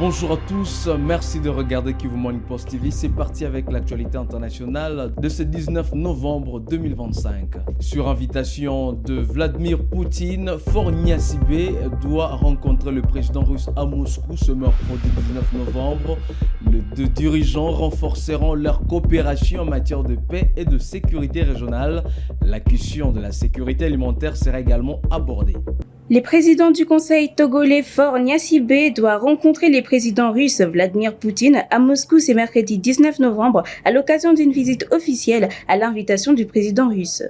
Bonjour à tous, merci de regarder Kivu Morning Post TV. C'est parti avec l'actualité internationale de ce 19 novembre 2025. Sur invitation de Vladimir Poutine, Faure Gnassingbé doit rencontrer le président russe à Moscou ce mercredi 19 novembre. Les deux dirigeants renforceront leur coopération en matière de paix et de sécurité régionale. La question de la sécurité alimentaire sera également abordée. Le président du Conseil togolais Faure Gnassingbé doit rencontrer le président russe Vladimir Poutine à Moscou ce mercredi 19 novembre à l'occasion d'une visite officielle à l'invitation du président russe.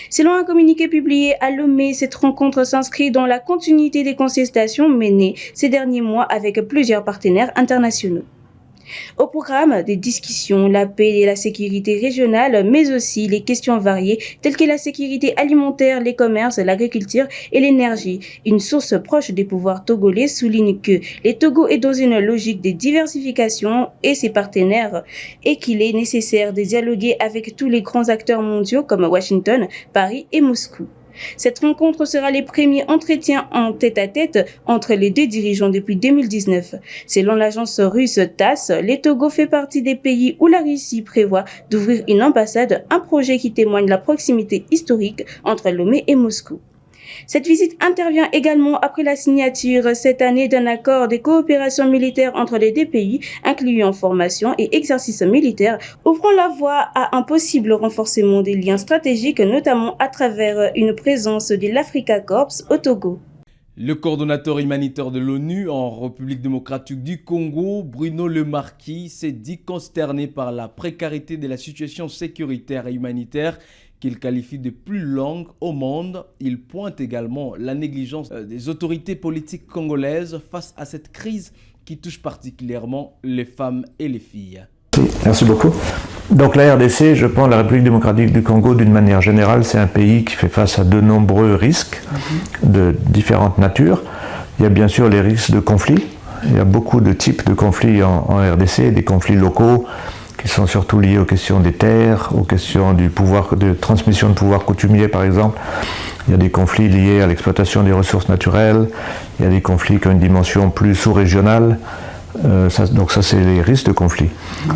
Selon un communiqué publié à Lomé, cette rencontre s'inscrit dans la continuité des consultations menées ces derniers mois avec plusieurs partenaires internationaux. Au programme des discussions, la paix et la sécurité régionale, mais aussi les questions variées telles que la sécurité alimentaire, les commerces, l'agriculture et l'énergie. Une source proche des pouvoirs togolais souligne que le Togo est dans une logique de diversification et ses partenaires et qu'il est nécessaire de dialoguer avec tous les grands acteurs mondiaux comme Washington, Paris et Moscou. Cette rencontre sera le premier entretien en tête-à-tête entre les deux dirigeants depuis 2019. Selon l'agence russe TASS, le Togo fait partie des pays où la Russie prévoit d'ouvrir une ambassade, un projet qui témoigne de la proximité historique entre Lomé et Moscou. Cette visite intervient également après la signature cette année d'un accord de coopération militaire entre les deux pays, incluant formation et exercice militaire, ouvrant la voie à un possible renforcement des liens stratégiques, notamment à travers une présence de l'Africa Corps au Togo. Le coordonnateur humanitaire de l'ONU en République démocratique du Congo, Bruno Le Marquis, s'est dit consterné par la précarité de la situation sécuritaire et humanitaire qu'il qualifie de plus longue au monde. Il pointe également la négligence des autorités politiques congolaises face à cette crise qui touche particulièrement les femmes et les filles. Merci beaucoup. Donc la RDC, je pense, la République démocratique du Congo, d'une manière générale, c'est un pays qui fait face à de nombreux risques de différentes natures. Il y a bien sûr les risques de conflits. Il y a beaucoup de types de conflits en RDC, des conflits locaux qui sont surtout liés aux questions des terres, aux questions du pouvoir, de transmission de pouvoir coutumier par exemple. Il y a des conflits liés à l'exploitation des ressources naturelles. Il y a des conflits qui ont une dimension plus sous-régionale. Donc ça, c'est les risques de conflit.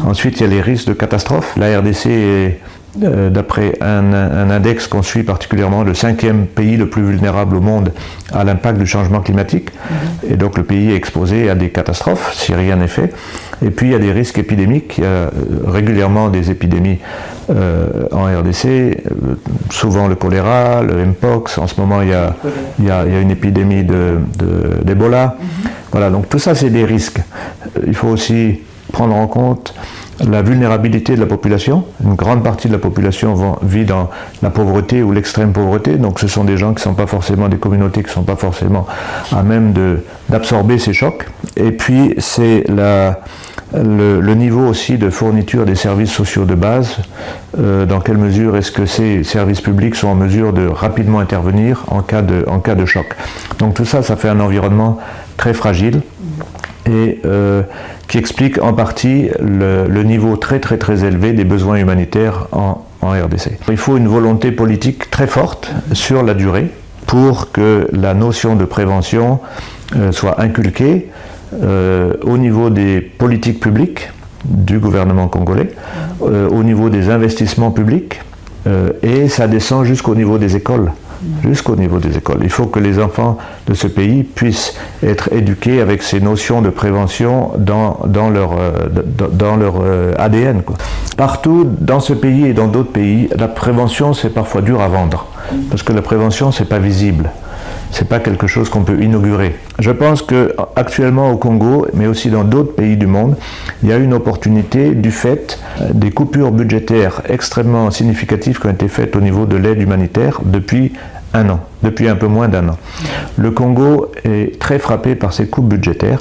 Ensuite, il y a les risques de catastrophe. La RDC est, d'après un index qu'on suit particulièrement, le 5e pays le plus vulnérable au monde à l'impact du changement climatique. Et donc le pays est exposé à des catastrophes si rien n'est fait. Et puis il y a des risques épidémiques. Il y a régulièrement des épidémies en RDC, souvent le choléra, le Mpox. En ce moment, il y a une épidémie d'Ebola. Voilà, donc tout ça, c'est des risques. Il faut aussi prendre en compte la vulnérabilité de la population. Une grande partie de la population vit dans la pauvreté ou l'extrême pauvreté, donc ce sont des gens qui ne sont pas forcément, des communautés qui ne sont pas forcément à même d'absorber ces chocs. Et puis c'est le niveau aussi de fourniture des services sociaux de base. Dans quelle mesure est-ce que ces services publics sont en mesure de rapidement intervenir en cas de choc. Donc tout ça, ça fait un environnement très fragile et qui explique en partie le niveau très élevé des besoins humanitaires en RDC. Il faut une volonté politique très forte sur la durée pour que la notion de prévention soit inculquée au niveau des politiques publiques du gouvernement congolais, au niveau des investissements publics et ça descend jusqu'au niveau des écoles. Jusqu'au niveau des écoles. Il faut que les enfants de ce pays puissent être éduqués avec ces notions de prévention dans leur ADN, quoi. Partout dans ce pays et dans d'autres pays, la prévention c'est parfois dur à vendre parce que la prévention c'est pas visible. C'est pas quelque chose qu'on peut inaugurer. Je pense qu'actuellement au Congo, mais aussi dans d'autres pays du monde, il y a une opportunité du fait des coupures budgétaires extrêmement significatives qui ont été faites au niveau de l'aide humanitaire depuis un an, depuis un peu moins d'un an. Le Congo est très frappé par ces coupes budgétaires.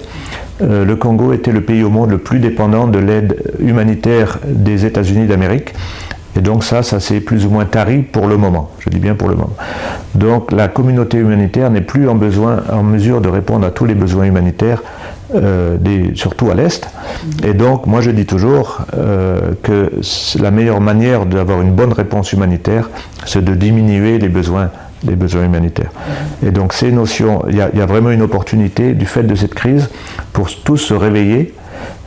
Le Congo était le pays au monde le plus dépendant de l'aide humanitaire des États-Unis d'Amérique. Et donc ça s'est plus ou moins tari pour le moment, je dis bien pour le moment. Donc la communauté humanitaire n'est plus en mesure de répondre à tous les besoins humanitaires surtout à l'Est. Et donc, moi je dis toujours que la meilleure manière d'avoir une bonne réponse humanitaire, c'est de diminuer les besoins humanitaires. Et donc ces notions, il y a vraiment une opportunité du fait de cette crise pour tous se réveiller.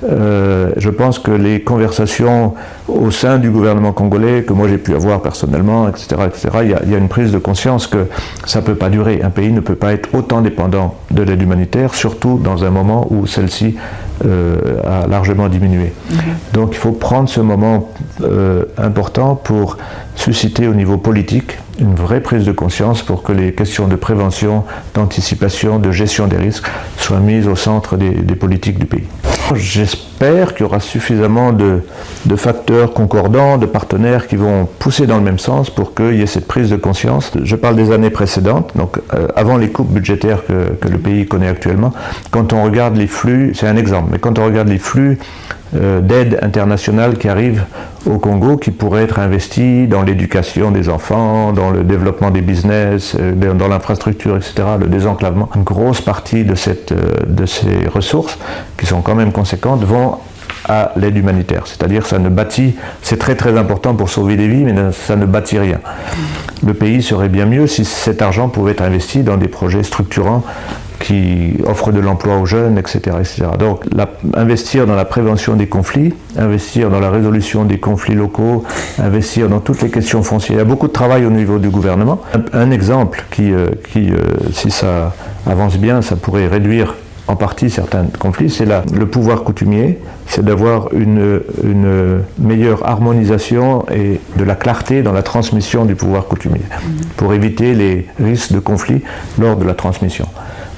Je pense que les conversations au sein du gouvernement congolais, que moi j'ai pu avoir personnellement, etc., il y a une prise de conscience que ça ne peut pas durer. Un pays ne peut pas être autant dépendant de l'aide humanitaire, surtout dans un moment où celle-ci a largement diminué. Donc il faut prendre ce moment important pour susciter au niveau politique une vraie prise de conscience pour que les questions de prévention, d'anticipation, de gestion des risques soient mises au centre des politiques du pays. J'espère qu'il y aura suffisamment de facteurs concordants, de partenaires qui vont pousser dans le même sens pour qu'il y ait cette prise de conscience. Je parle des années précédentes, donc avant les coupes budgétaires que le pays connaît actuellement. Quand on regarde les flux, c'est un exemple, mais quand on regarde les flux d'aide internationale qui arrivent au Congo, qui pourraient être investis dans l'éducation des enfants, dans le développement des business, dans l'infrastructure, etc., le désenclavement. Une grosse partie de ces ressources, qui sont quand même conséquentes, vont à l'aide humanitaire. C'est-à-dire ça ne bâtit, c'est très très important pour sauver des vies, mais ça ne bâtit rien. Le pays serait bien mieux si cet argent pouvait être investi dans des projets structurants qui offrent de l'emploi aux jeunes, etc. etc. Donc, investir dans la prévention des conflits, investir dans la résolution des conflits locaux, investir dans toutes les questions foncières. Il y a beaucoup de travail au niveau du gouvernement. Un exemple qui si ça avance bien, ça pourrait réduire en partie certains conflits, c'est le pouvoir coutumier, c'est d'avoir une meilleure harmonisation et de la clarté dans la transmission du pouvoir coutumier, pour éviter les risques de conflits lors de la transmission.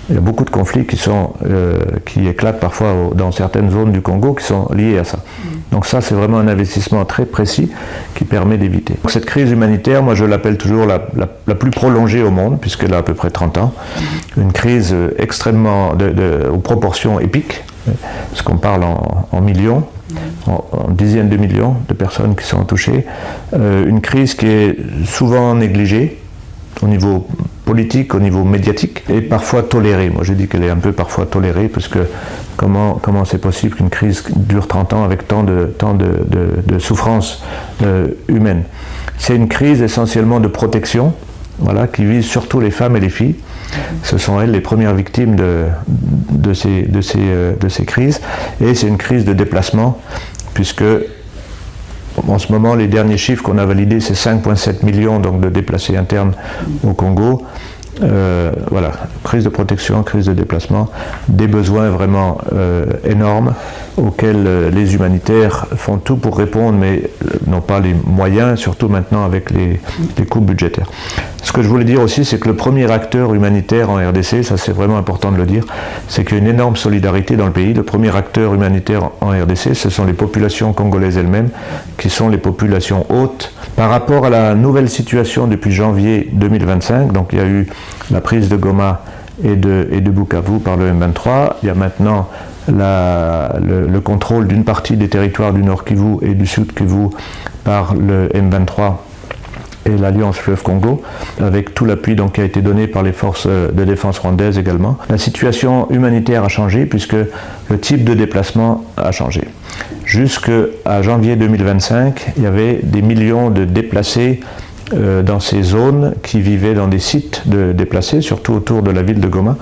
Il y a beaucoup de conflits qui éclatent parfois dans certaines zones du Congo qui sont liés à ça. Donc ça, c'est vraiment un investissement très précis qui permet d'éviter. Cette crise humanitaire, moi je l'appelle toujours la plus prolongée au monde, puisqu'elle a à peu près 30 ans. Une crise extrêmement, aux proportions épiques, parce qu'on parle en millions, en dizaines de millions de personnes qui sont touchées. Une crise qui est souvent négligée, au niveau politique, au niveau médiatique, et parfois tolérée. Moi je dis qu'elle est un peu parfois tolérée, parce que comment c'est possible qu'une crise dure 30 ans avec tant de souffrances humaines. C'est une crise essentiellement de protection, voilà, qui vise surtout les femmes et les filles. Ce sont elles les premières victimes de ces crises, et c'est une crise de déplacement, puisque en ce moment, les derniers chiffres qu'on a validés, c'est 5,7 millions donc, de déplacés internes au Congo. Voilà, crise de protection, crise de déplacement, des besoins vraiment énormes auxquels les humanitaires font tout pour répondre, mais n'ont pas les moyens, surtout maintenant avec les coupes budgétaires. Ce que je voulais dire aussi, c'est que le premier acteur humanitaire en RDC, ça c'est vraiment important de le dire, c'est qu'il y a une énorme solidarité dans le pays. Le premier acteur humanitaire en RDC, ce sont les populations congolaises elles-mêmes, qui sont les populations hautes. Par rapport à la nouvelle situation depuis janvier 2025, donc il y a eu la prise de Goma et de Bukavu par le M23, il y a maintenant le contrôle d'une partie des territoires du Nord Kivu et du Sud Kivu par le M23 et l'Alliance Fleuve Congo, avec tout l'appui donc, qui a été donné par les forces de défense rwandaises également. La situation humanitaire a changé puisque le type de déplacement a changé. Jusqu'à janvier 2025, il y avait des millions de déplacés dans ces zones qui vivaient dans des sites de déplacés, surtout autour de la ville de Goma.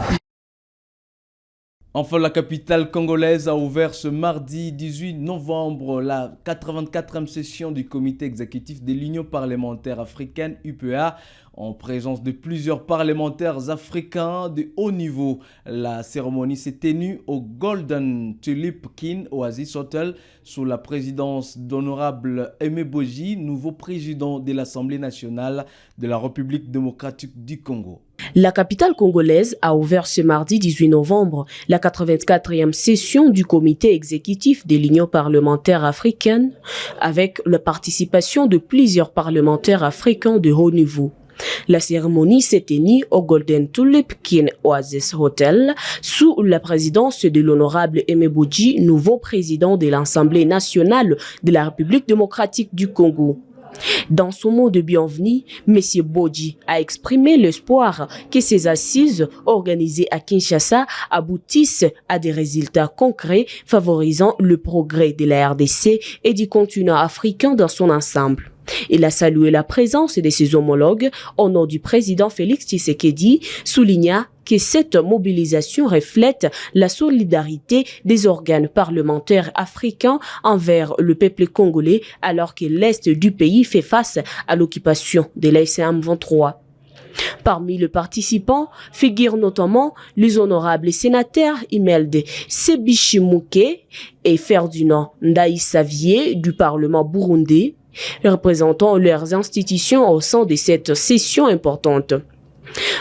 Enfin, la capitale congolaise a ouvert ce mardi 18 novembre la 84e session du comité exécutif de l'Union parlementaire africaine UPA en présence de plusieurs parlementaires africains de haut niveau. La cérémonie s'est tenue au Golden Tulip King Oasis Hotel sous la présidence d'honorable Aimé Boji, nouveau président de l'Assemblée nationale de la République démocratique du Congo. La capitale congolaise a ouvert ce mardi 18 novembre la 84e session du comité exécutif de l'Union parlementaire africaine avec la participation de plusieurs parlementaires africains de haut niveau. La cérémonie s'est tenue au Golden Tulip King Oasis Hotel sous la présidence de l'honorable Aimé Boji, nouveau président de l'Assemblée nationale de la République démocratique du Congo. Dans son mot de bienvenue, M. Bodji a exprimé l'espoir que ces assises organisées à Kinshasa aboutissent à des résultats concrets favorisant le progrès de la RDC et du continent africain dans son ensemble. Il a salué la présence de ses homologues au nom du président Félix Tshisekedi, souligna que cette mobilisation reflète la solidarité des organes parlementaires africains envers le peuple congolais alors que l'Est du pays fait face à l'occupation de la SM-23. Parmi les participants figurent notamment les honorables sénateurs Imelda Sebishimouké et Ferdinand Ndaïsavier du Parlement burundais, représentant leurs institutions au sein de cette session importante.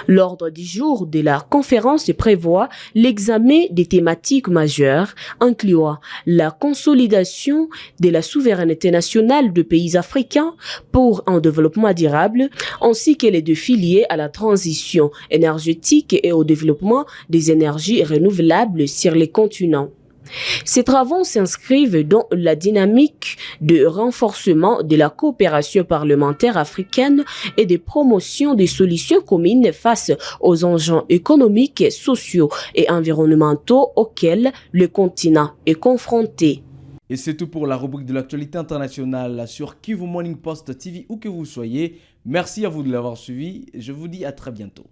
L'ordre du jour de la conférence prévoit l'examen des thématiques majeures, incluant la consolidation de la souveraineté nationale de pays africains pour un développement durable, ainsi que les défis liés à la transition énergétique et au développement des énergies renouvelables sur les continents. Ces travaux s'inscrivent dans la dynamique de renforcement de la coopération parlementaire africaine et de promotion des solutions communes face aux enjeux économiques, sociaux et environnementaux auxquels le continent est confronté. Et c'est tout pour la rubrique de l'actualité internationale sur Kivu Morning Post TV, où que vous soyez. Merci à vous de l'avoir suivi. Je vous dis à très bientôt.